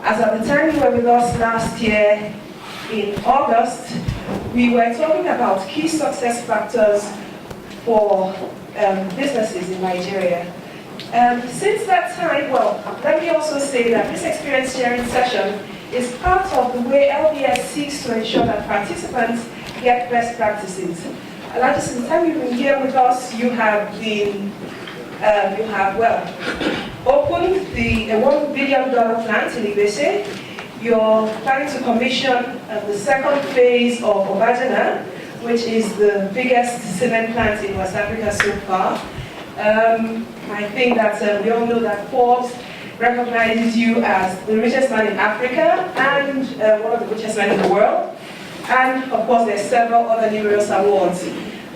As at the time you were with us last year in August, we were talking about key success factors for businesses in Nigeria. Since that time, well, let me also say that this experience sharing session is part of the way LBS seeks to ensure that participants get best practices. And like since the time you've been here with us, you have opened the $1 billion plant in Ibese. You're planning to commission the second phase of Obajana, which is the biggest cement plant in West Africa so far. I think that we all know that Forbes recognizes you as the richest man in Africa and one of the richest men in the world. And of course, there's several other numerous awards.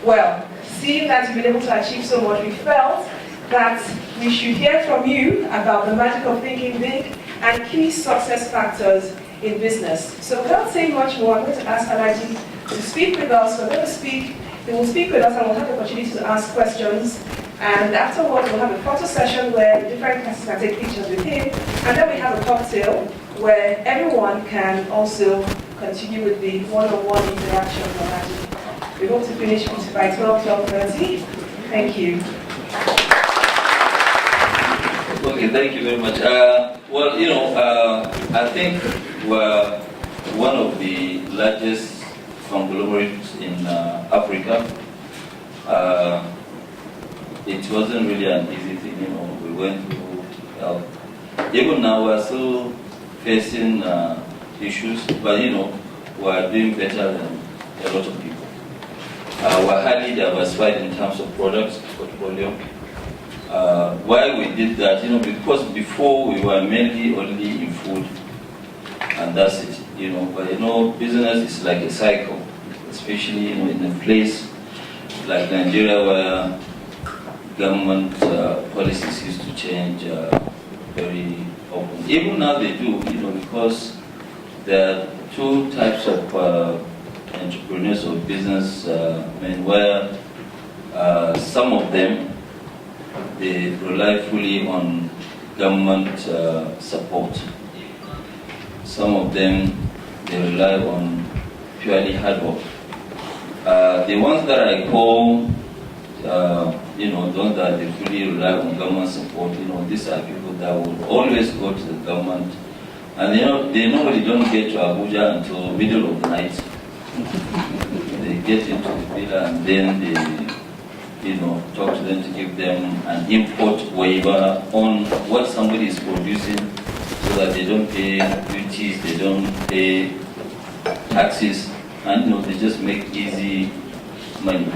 Well, seeing that you've been able to achieve so much, we felt that we should hear from you about the magic of thinking big and key success factors in business. So without saying much more, I'm going to ask Alaji to speak with us. We're going to speak, he will speak with us and we'll have the opportunity to ask questions. And afterwards, we'll have a photo session where different classes can take pictures with him. And then we have a cocktail where everyone can also continue with the one-on-one interaction with Alaji. We hope to finish by 12:30. Thank you. Okay, thank you very much. Well, you know, I think we're one of the largest conglomerates in Africa. It wasn't really an easy thing, you know. We went through hell. Even now, we're still facing issues, but you know, we're doing better than a lot of people. We're highly diversified in terms of products portfolio. Why we did that, you know, because before we were mainly only in food, and that's it, you know. But you know, business is like a cycle, especially you know, in a place like Nigeria where government policies used to change very often. Even now they do, you know, because there are two types of entrepreneurs or business men where some of them they rely fully on government support. Some of them they rely on purely hard work. The ones that I call you know, those that they fully rely on government support, you know, these are people that will always go to the government, and you know, they normally don't get to Abuja until middle of the night. They get into the villa and then they, you know, talk to them to give them an import waiver on what somebody is producing, so that they don't pay duties, they don't pay taxes, and you know, they just make easy money.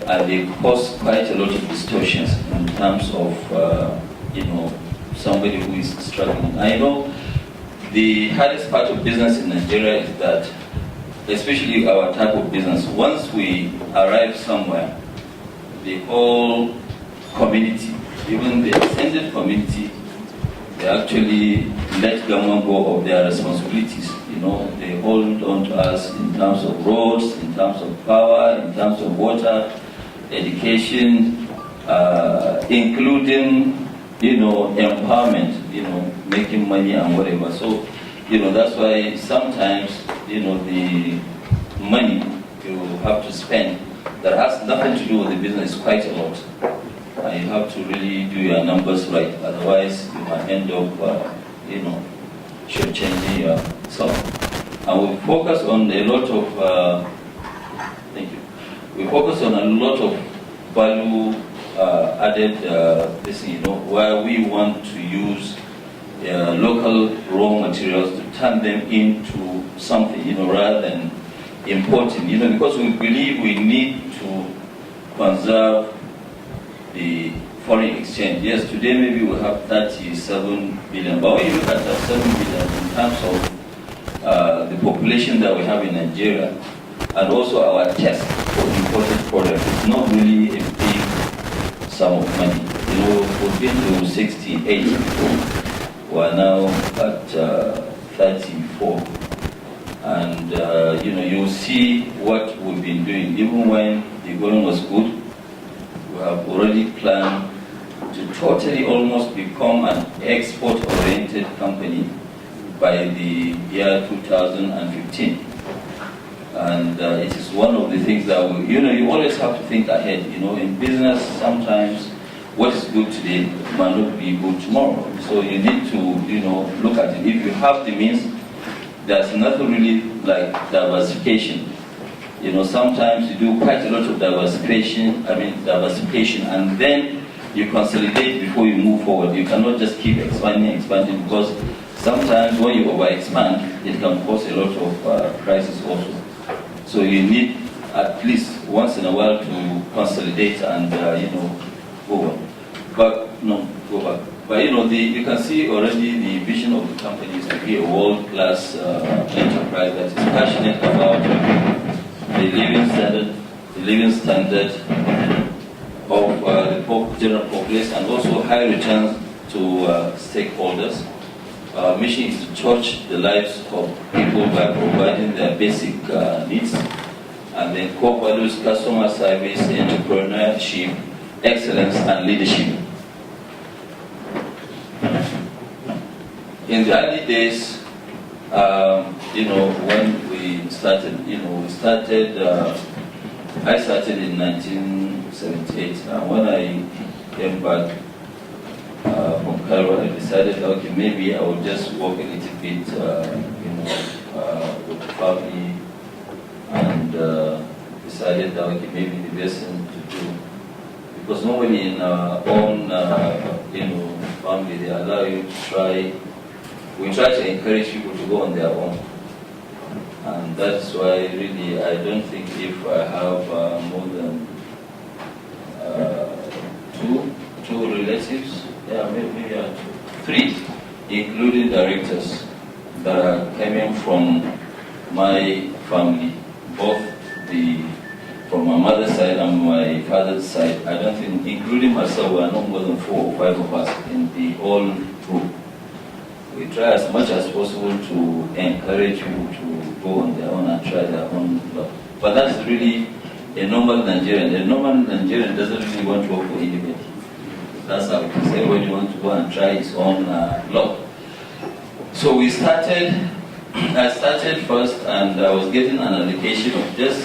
And they cause quite a lot of distortions in terms of, you know, somebody who is struggling. I know the hardest part of business in Nigeria is that, especially our type of business, once we arrive somewhere, the whole community, even the extended community, they actually let government go of their responsibilities. You know, they hold on to us in terms of roads, in terms of power, in terms of water, education, including, you know, empowerment, you know, making money and whatever. So, you know, that's why sometimes, you know, the money you have to spend that has nothing to do with the business is quite a lot. And you have to really do your numbers right, otherwise you might end up, you know, shortchanging yourself. And we focus on a lot of, thank you. We focus on a lot of value added, you know, where we want to use local raw materials to turn them into something, you know, rather than importing, you know, because we believe we need to conserve the foreign exchange. Yes, today maybe we have 37 billion, but when you look at that 7 billion in terms of the population that we have in Nigeria, and also our test for imported products, it's not really a big sum of money. You know, we've been to 68 before. We're now at 34. And, you know, you'll see what we've been doing. Even when the going was good, we have already planned to totally almost become an export-oriented company by the year 2015. And it is one of the things that you always have to think ahead. In business, sometimes what is good today might not be good tomorrow. So you need to, look at it. If you have the means, there's nothing really like diversification. Sometimes you do quite a lot of diversification, and then you consolidate before you move forward. You cannot just keep expanding, because sometimes when you over-expand, it can cause a lot of crisis also. So you need at least once in a while to consolidate and go on. Go back. But you can see already the vision of the company is to be a world-class enterprise that is passionate about the living standard of the general populace, and also high returns to stakeholders. Our mission is to touch the lives of people by providing their basic needs, and then core values: customer service, entrepreneurship, excellence, and leadership. In the early days, when we started, I started in 1978, and when I came back from Cairo, I decided, okay, maybe I will just work a little bit, with the family, and decided that, okay, maybe the best thing to do, because normally in our own, family, they allow you to try. We try to encourage people to go on their own, and that's why really I don't think if I have more than two relatives, maybe three, including directors that are coming from my family, both from my mother's side and my father's side. I don't think, including myself, we are not more than 4 or 5 of us in the whole group. We try as much as possible to encourage people to go on their own and try their own luck. But that's really a normal Nigerian. A normal Nigerian doesn't really want to work for anybody. That's how it is. Everybody wants to go and try his own luck. So I started first, and I was getting an allocation of just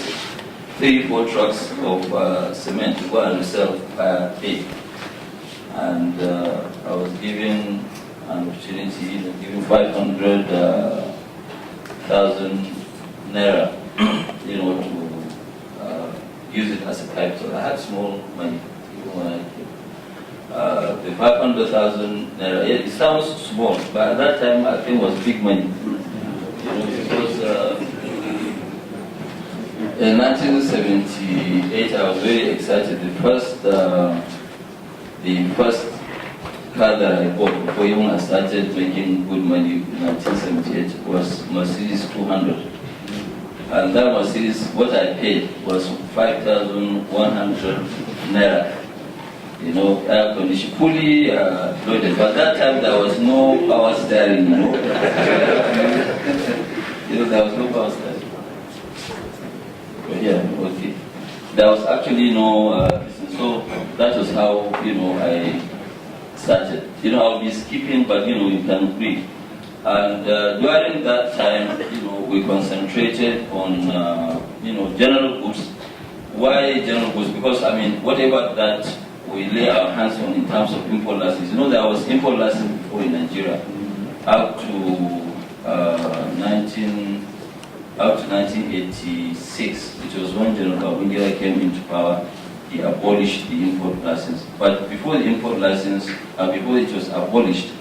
3-4 trucks of cement to go and resell per day. And I was given an opportunity, giving 500,000 naira, to use it as a capital. I had small money even when I came. The 500,000 naira, it sounds small, but at that time I think it was big money. Because in 1978 I was very excited. The first car that I bought before even I started making good money in 1978 was Mercedes 200. And that Mercedes, what I paid was 5,100 naira. Air conditioning, fully loaded. But that time there was no power steering, there was no power steering. But yeah, okay. There was actually no business. So that was how, I started. I'll be skipping, but you can read. And during that time, we concentrated on, general goods. Why general goods? Because whatever that we lay our hands on in terms of import license. There was import license before in Nigeria, up to 1986, which was when General Babangida came into power. He abolished the import license. But before the import license, before it was abolished,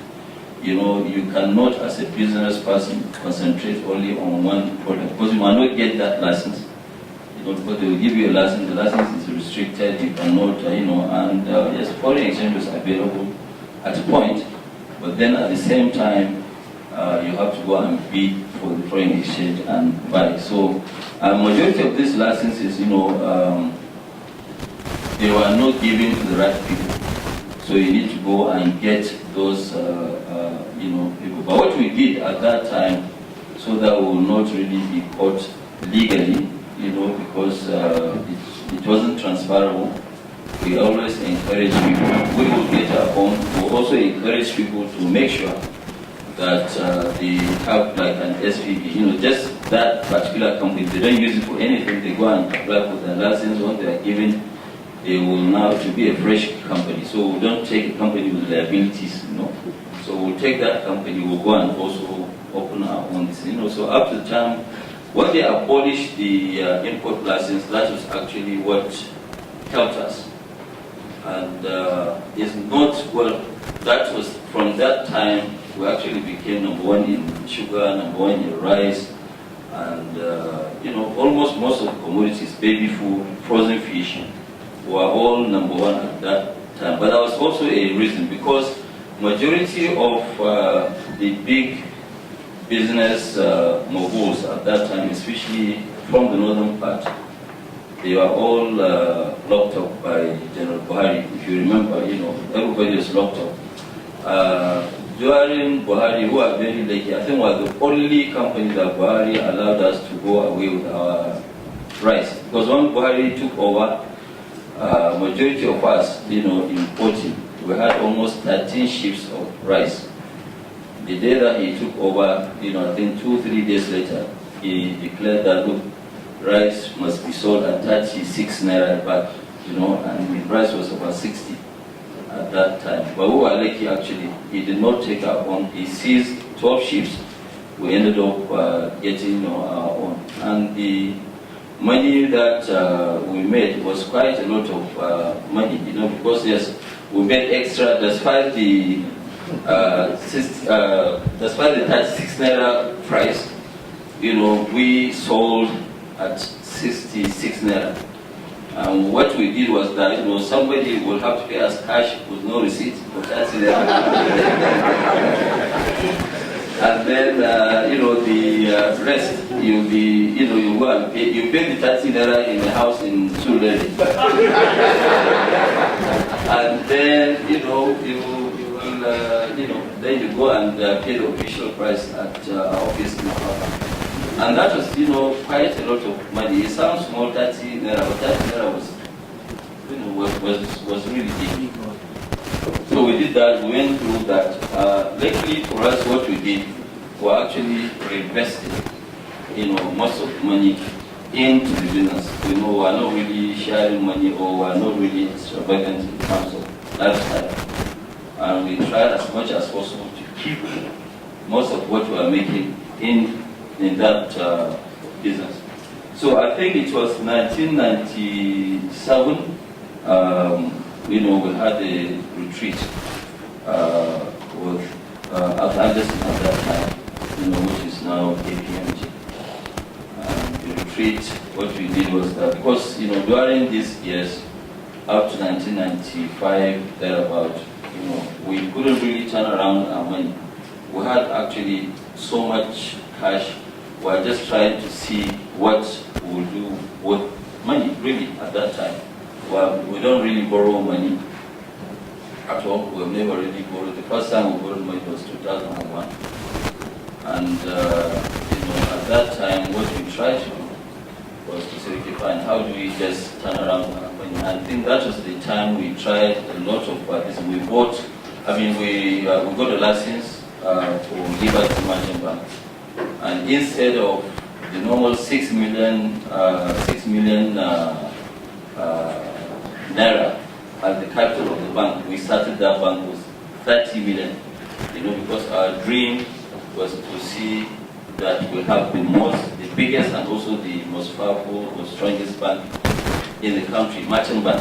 you cannot, as a business person, concentrate only on one product, because you might not get that license. Because they will give you a license, the license is restricted, you cannot, and yes, foreign exchange was available at a point, but then at the same time, you have to go and bid for the foreign exchange and buy. So, majority of these licenses, they were not given to the right people. So you need to go and get those, people. But what we did at that time, so that we will not really be caught legally, because it wasn't transferable. We always encourage people. We will get our own. We also encourage people to make sure that they have like an SPV, just that particular company. They don't use it for anything. They go and apply for their license. Once they are given, they will now to be a fresh company. So we don't take a company with liabilities, So we'll take that company, we'll go and also open our own, So up to the time when they abolished the import license, that was actually what helped us. And it's not, well, that was from that time we actually became #1 in sugar, #1 in rice, and almost most of the commodities, baby food, frozen fish, were all #1 at that time. But that was also a reason, because majority of the big business moguls at that time, especially from the northern part, they were all locked up by General Buhari. If you remember, everybody was locked up. During Buhari, who are very lucky, I think was the only company that Buhari allowed us to go away with our rice. Because when Buhari took over, majority of us, importing, we had almost 13 ships of rice. The day that he took over, I think 2-3 days later, he declared that, look, rice must be sold at 36 naira back, and the price was about 60 at that time. But we were lucky actually, he did not take our own, he seized 12 ships, we ended up getting our own. And the money that we made was quite a lot of money, because yes, we made extra, despite the 36 naira price, we sold at 66 naira. And what we did was that somebody will have to pay us cash with no receipt for 30 naira. And then the rest you go and pay. You pay the 30 naira in the house in Sulele. And then then you go and pay the official price at our office in Papa. And that was, quite a lot of money. It sounds small, 30 naira, but 30 naira was really big. So we did that, we went through that. Luckily for us, what we did, we actually reinvested, most of the money into the business. We are not really sharing money, or we are not really extravagant in terms of lifestyle. And we tried as much as possible to keep most of what we are making in that business. So I think it was 1997, we had a retreat with Anderson at that time, which is now APMG. The retreat, what we did was that, because, during these years, up to 1995, thereabout, we couldn't really turn around our money. We had actually so much cash. We were just trying to see what we'll do with money, really, at that time. Well, we don't really borrow money at all. We've never really borrowed. The first time we borrowed money was 2001. And, at that time, what we tried to do was to say, okay, fine, how do we just turn around our money? And I think that was the time we tried a lot of this. We bought, we got a license for Liberty Merchant Bank. And instead of the normal 6 million naira as the capital of the bank, we started that bank with 30 million. Because our dream was to see that we have the biggest and also the most powerful, the strongest bank in the country, merchant bank.